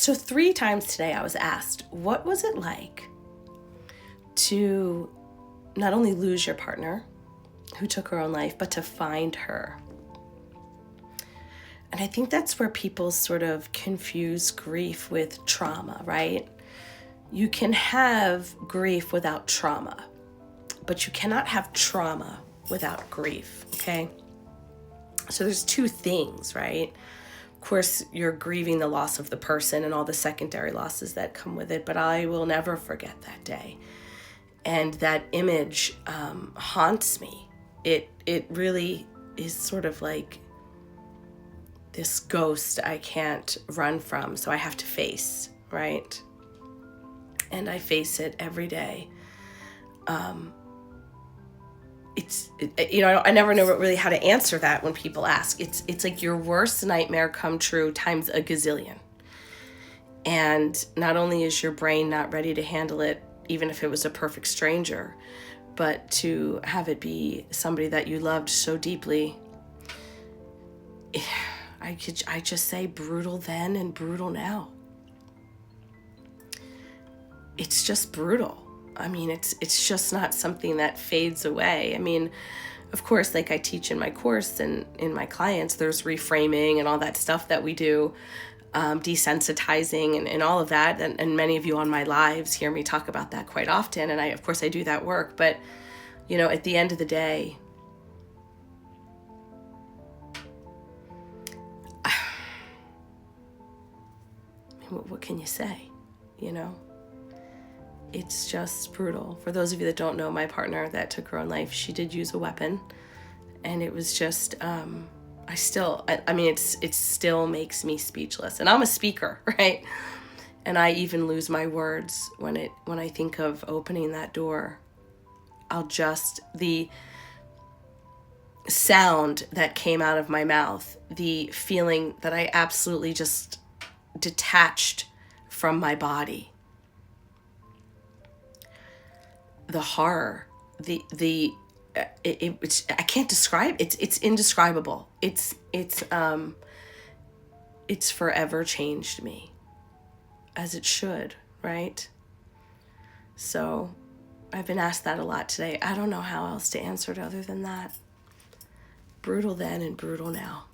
So 3 times today I was asked, what was it like to not only lose your partner who took her own life, but to find her? And I think that's where people sort of confuse grief with trauma, right? You can have grief without trauma, but you cannot have trauma without grief, okay? So there's 2 things, right? Of course, you're grieving the loss of the person and all the secondary losses that come with it, but I will never forget that day. And that image haunts me. It really is sort of like this ghost I can't run from, so I have to face, right? And I face it every day. I never know really how to answer that when people ask. It's like your worst nightmare come true times a gazillion. And not only is your brain not ready to handle it, even if it was a perfect stranger, but to have it be somebody that you loved so deeply, I just say brutal then and brutal now. It's just brutal. I mean, it's just not something that fades away. I mean, of course, like I teach in my course and in my clients, there's reframing and all that stuff that we do, desensitizing and all of that. And many of you on my lives hear me talk about that quite often. And of course I do that work. But, at the end of the day, what can you say, It's just brutal. For those of you that don't know, my partner that took her own life, she did use a weapon. And it was just, it still makes me speechless. And I'm a speaker, right? And I even lose my words when I think of opening that door. The sound that came out of my mouth, the feeling that I absolutely just detached from my body. The horror, I can't describe. It's indescribable. It's forever changed me, as it should, right? So, I've been asked that a lot today. I don't know how else to answer it other than that. Brutal then and brutal now.